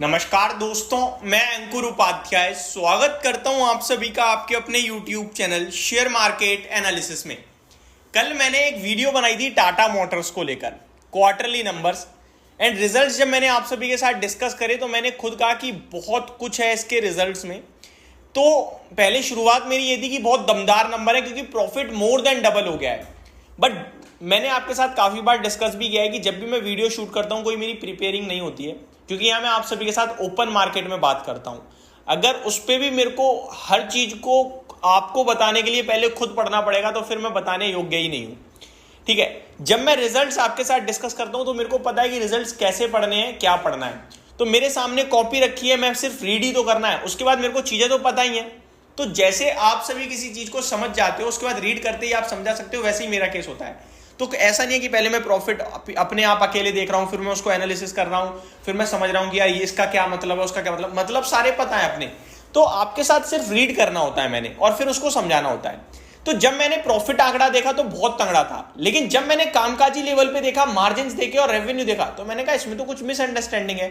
नमस्कार दोस्तों, मैं अंकुर उपाध्याय स्वागत करता हूं आप सभी का आपके अपने YouTube channel share market analysis में। कल मैंने एक वीडियो बनाई थी टाटा मोटर्स को लेकर, क्वार्टरली नंबर्स एंड रिजल्ट्स जब मैंने आप सभी के साथ डिस्कस करे तो मैंने खुद कहा कि बहुत कुछ है इसके रिजल्ट्स में। तो पहले शुरुआत मेरी ये थी कि बहुत दमदार नंबर है क्योंकि प्रॉफिट मोर देन डबल हो गया है। बट मैंने आपके साथ काफ़ी बार डिस्कस भी किया है कि जब भी मैं वीडियो शूट करता हूँ कोई मेरी प्रिपेयरिंग नहीं होती है, क्योंकि यहाँ मैं आप सभी के साथ ओपन मार्केट में बात करता हूँ। अगर उस पर भी मेरे को हर चीज़ को आपको बताने के लिए पहले खुद पढ़ना पड़ेगा तो फिर मैं बताने योग्य ही नहीं हूँ। ठीक है, जब मैं रिजल्ट्स आपके साथ डिस्कस करता हूँ तो मेरे को पता है कि रिजल्ट्स कैसे पढ़ने हैं, क्या पढ़ना है। तो मेरे सामने कॉपी रखी है, मैं सिर्फ रीड ही तो करना है, उसके बाद मेरे को चीज़ें तो पता ही हैं। तो जैसे आप सभी किसी चीज़ को समझ जाते हो उसके बाद रीड करते ही आप समझा सकते हो, वैसे ही मेरा केस होता है। तो ऐसा नहीं है कि पहले मैं प्रॉफिट अपने आप अकेले देख रहा हूं, फिर मैं उसको एनालिसिस कर रहा हूं, फिर मैं समझ रहा हूं कि यार ये इसका क्या मतलब है, उसका क्या मतलब सारे पता है अपने। तो आपके साथ सिर्फ रीड करना होता है मैंने, और फिर उसको समझाना होता है। तो जब मैंने प्रॉफिट आंकड़ा देखा तो बहुत तगड़ा था, लेकिन जब मैंने कामकाजी लेवल पे देखा, मार्जिन देखे और रेवेन्यू देखा, तो मैंने कहा इसमें तो कुछ मिसअंडरस्टैंडिंग है,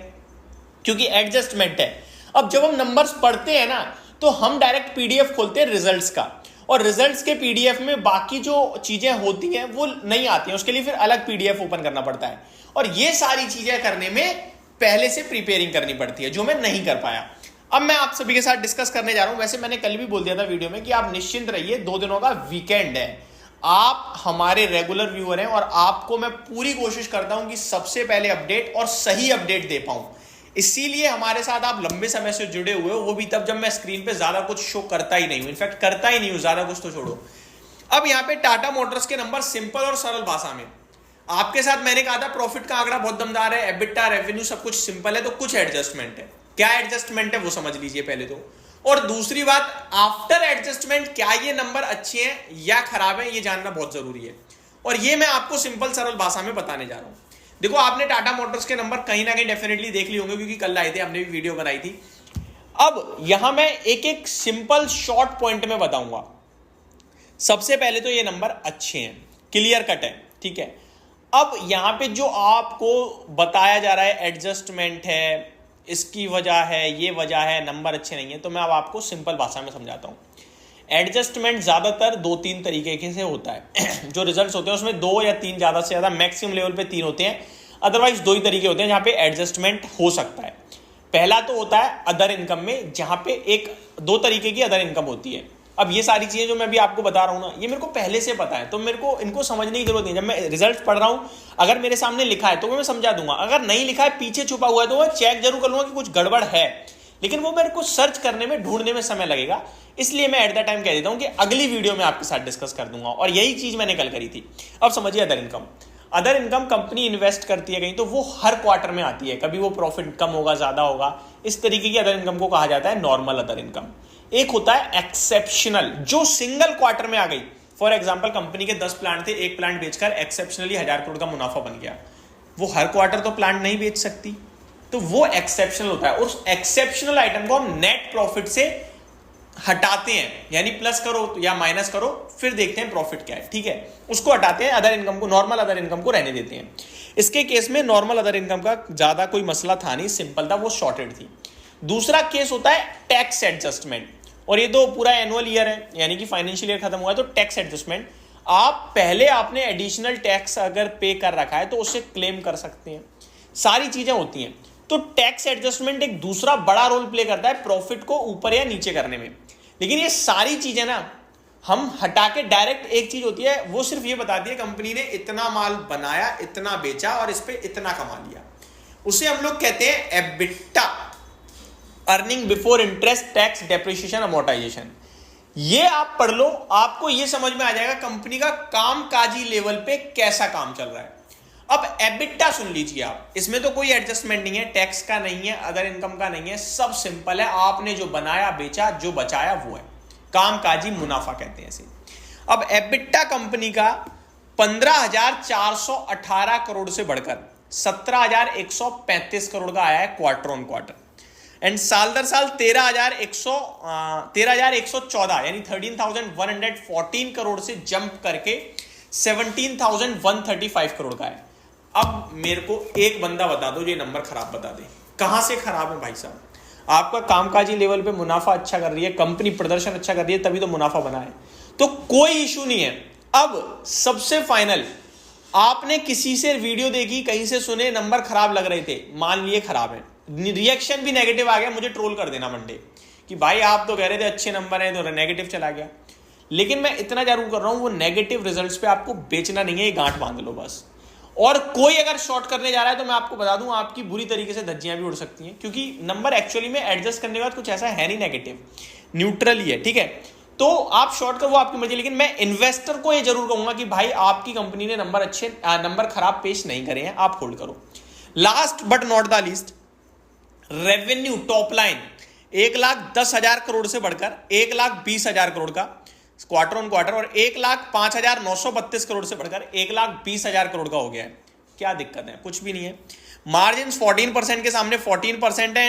क्योंकि एडजस्टमेंट है। अब जब हम नंबर्स पढ़ते हैं ना तो हम डायरेक्ट पीडीएफ खोलते हैं रिजल्ट्स का, और रिजल्ट्स के पीडीएफ में बाकी जो चीजें होती हैं वो नहीं आती हैं, उसके लिए फिर अलग पीडीएफ ओपन करना पड़ता है। और ये सारी चीजें करने में पहले से प्रिपेयरिंग करनी पड़ती है, जो मैं नहीं कर पाया। अब मैं आप सभी के साथ डिस्कस करने जा रहा हूं। वैसे मैंने कल भी बोल दिया था वीडियो में कि आप निश्चिंत रहिए, 2 दिनों का वीकेंड है, आप हमारे रेगुलर व्यूअर हैं और आपको मैं पूरी कोशिश करता हूं कि सबसे पहले अपडेट और सही अपडेट दे पाऊं। इसीलिए हमारे साथ आप लंबे समय से जुड़े हुए हो, वो भी तब जब मैं स्क्रीन पे ज्यादा कुछ शो करता ही नहीं हूं, इनफैक्ट करता ही नहीं हूं, ज्यादा कुछ तो छोड़ो। अब यहां पे टाटा मोटर्स के नंबर सिंपल और सरल भाषा में आपके साथ मैंने कहा था प्रॉफिट का आंकड़ा बहुत दमदार है, एबिटा रेवेन्यू सब कुछ सिंपल है, तो कुछ एडजस्टमेंट है। क्या एडजस्टमेंट है वो समझ लीजिए पहले तो। और दूसरी बात, आफ्टर एडजस्टमेंट क्या ये नंबर अच्छे हैं या खराब है, ये जानना बहुत जरूरी है। और ये मैं आपको सिंपल सरल भाषा में बताने जा रहा हूं। देखो, आपने टाटा मोटर्स के नंबर कहीं ना कहीं डेफिनेटली देख लिए होंगे, क्योंकि कल आए थे, हमने भी वीडियो बनाई थी। अब यहां मैं एक एक सिंपल शॉर्ट पॉइंट में बताऊंगा। सबसे पहले तो ये नंबर अच्छे हैं, क्लियर कट है, ठीक है। अब यहां पे जो आपको बताया जा रहा है एडजस्टमेंट है, इसकी वजह है, ये वजह है, नंबर अच्छे नहीं है, तो मैं अब आपको सिंपल भाषा में समझाता हूं। एडजस्टमेंट ज्यादातर 2-3 तरीके से होता है। जो रिजल्ट्स होते हैं उसमें 2 या 3, ज्यादा से ज्यादा मैक्सिमम लेवल पे 3 होते हैं, अदरवाइज 2 ही तरीके होते हैं जहां पे एडजस्टमेंट हो सकता है। पहला तो होता है अदर इनकम में, जहां पे 2 तरीके की अदर इनकम होती है। अब ये सारी चीजें जो मैं भी आपको बता रहा हूं ना, ये मेरे को पहले से पता है, तो मेरे को इनको समझने की जरूरत नहीं। जब मैं रिजल्ट पढ़ रहा हूं, अगर मेरे सामने लिखा है तो मैं समझा दूंगा, अगर नहीं लिखा है, पीछे छुपा हुआ है, तो मैं चेक जरूर कर लूंगा कि कुछ गड़बड़ है, लेकिन वो मेरे को सर्च करने में, ढूंढने में समय लगेगा। इसलिए मैं एट द टाइम कह देता हूं कि अगली वीडियो में आपके साथ डिस्कस कर दूंगा, और यही चीज मैंने कल करी थी। अब समझिए other income. Other income company invest करती है कहीं, तो वो हर क्वार्टर में आती है, कभी वो प्रॉफिट कम होगा, ज्यादा होगा, इस तरीके की अदर इनकम को कहा जाता है नॉर्मल अदर इनकम। एक होता है एक्सेप्शनल, जो सिंगल क्वार्टर में आ गई। फॉर एग्जाम्पल, कंपनी के 10 प्लांट थे, एक प्लांट बेचकर एक्सेप्शनली 1000 करोड़ का मुनाफा बन गया। वो हर क्वार्टर तो प्लांट नहीं बेच सकती, तो वो एक्सेप्शनल होता है। उस एक्सेप्शनल आइटम को हम नेट प्रॉफिट से हटाते हैं, यानी प्लस करो या माइनस करो, फिर देखते हैं प्रॉफिट क्या है, ठीक है, उसको हटाते हैं, अदर इनकम को, नॉर्मल अदर इनकम को रहने देते हैं। इसके केस में नॉर्मल अदर इनकम का ज्यादा कोई मसला था नहीं, सिंपल था, वो शॉर्टेड थी। दूसरा केस होता है टैक्स एडजस्टमेंट, और ये तो पूरा एनुअल ईयर है, यानी कि फाइनेंशियल ईयर खत्म हुआ है, तो टैक्स एडजस्टमेंट, आप पहले आपने एडिशनल टैक्स अगर पे कर रखा है तो उसे क्लेम कर सकते हैं, सारी चीजें होती हैं। तो टैक्स एडजस्टमेंट एक दूसरा बड़ा रोल प्ले करता है प्रॉफिट को ऊपर या नीचे करने में। लेकिन ये सारी चीजें ना हम हटा के डायरेक्ट एक चीज होती है, वो सिर्फ ये बताती है कंपनी ने इतना माल बनाया, इतना बेचा और इस पे इतना कमा लिया, उसे हम लोग कहते हैं EBITDA, earning before interest tax depreciation amortisation. ये आप पढ़ लो, आपको ये समझ में आ जाएगा कंपनी का कामकाजी लेवल पे कैसा काम चल रहा है। अब एबिटा सुन लीजिए आप, इसमें तो कोई एडजस्टमेंट नहीं है, टैक्स का नहीं है, अदर इनकम का नहीं है, सब सिंपल है, आपने जो बनाया बेचा, जो बचाया वो है, कामकाजी मुनाफा कहते हैं इसे। अब एबिटा कंपनी का 15,418 करोड़ से बढ़कर 17,135 करोड़ का आया है क्वार्टर ऑन क्वार्टर, एंड साल दर साल 13,114 यानी 13,114 करोड़ से जंप करके 17,135 करोड़ का है। अब मेरे को एक बंदा बता दो जो ये नंबर खराब बता दे, कहां से खराब है भाई साहब? आपका कामकाजी लेवल पे मुनाफा अच्छा कर रही है, कंपनी प्रदर्शन अच्छा कर रही है, तभी तो मुनाफा बना है, तो कोई इशू नहीं है। अब सबसे फाइनल, आपने किसी से वीडियो देखी, कहीं से सुने, नंबर खराब लग रहे थे, मान लिए खराब है, रिएक्शन भी नेगेटिव आ गया, मुझे ट्रोल कर देना मंडे कि भाई आप तो कह रहे थे अच्छे नंबर हैं, तो नेगेटिव चला गया। लेकिन मैं इतना जरूर कर रहा हूं, वो नेगेटिव रिजल्ट्स पे आपको बेचना नहीं है, ये गांठ बांध लो बस। और कोई अगर शॉर्ट करने जा रहा है तो मैं आपको बता दूं, आपकी बुरी तरीके से धज्जियां भी उड़ सकती हैं, क्योंकि नंबर एक्चुअली में एडजस्ट करने के बाद कुछ ऐसा है नहीं नेगेटिव, न्यूट्रल ही है, ठीक है। तो आप शॉर्ट कर, वो आपकी मर्जी, लेकिन मैं इन्वेस्टर को ये जरूर कहूंगा कि भाई आपकी कंपनी ने नंबर खराब पेश नहीं करे हैं, आप होल्ड करो। Last but not the least, revenue top line 1,10,000 crore से बढ़कर 1,20,000 करोड़ का क्वार्टर ऑन क्वार्टर, और 1,05,932 करोड़ से बढ़कर 1,20,000 करोड़ का हो गया है। क्या दिक्कत है? कुछ भी नहीं है। मार्जिन 14% के सामने 14% है,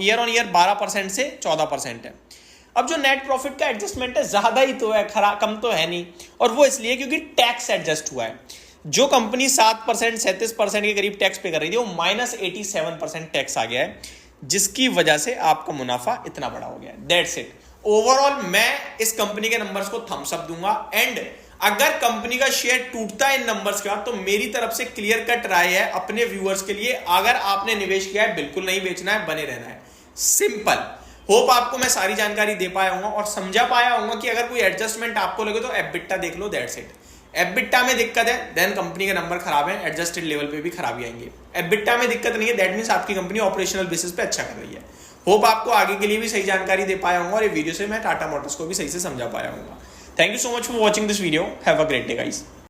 ईयर ऑन ईयर 12% से 14% है। अब जो नेट प्रॉफिट का एडजस्टमेंट है, ज्यादा ही तो है, कम तो है नहीं, और वो इसलिए क्योंकि टैक्स एडजस्ट हुआ है। जो कंपनी 7% 37% के करीब टैक्स पे कर रही थी, वो -87% टैक्स आ गया है, जिसकी वजह से आपका मुनाफा इतना बड़ा हो गया है। That's it. ओवरऑल मैं इस कंपनी के नंबर्स को थम्स अप दूंगा, एंड अगर कंपनी का शेयर टूटता है इन नंबर्स के बाद, तो मेरी तरफ से क्लियर कट राय है अपने व्यूअर्स के लिए, अगर आपने निवेश किया है बिल्कुल नहीं बेचना है, बने रहना है, सिंपल। होप आपको मैं सारी जानकारी दे पाया हूं और समझा पाया हूं कि अगर कोई एडजस्टमेंट आपको लगे तो एबिटा देख लो, दैट्स इट। एबिटा में दिक्कत है, देन कंपनी के नंबर खराब है, एडजस्टेड लेवल पे भी खराबी आएंगे। एबिटा में दिक्कत नहीं है, दैट मींस आपकी कंपनी ऑपरेशनल बेसिस पे अच्छा कर रही है। होप आपको आगे के लिए भी सही जानकारी दे पाया हूं, और ये वीडियो से मैं टाटा मोटर्स को भी सही से समझा पाया हूँ। Thank you so much for watching this video. Have a great day guys.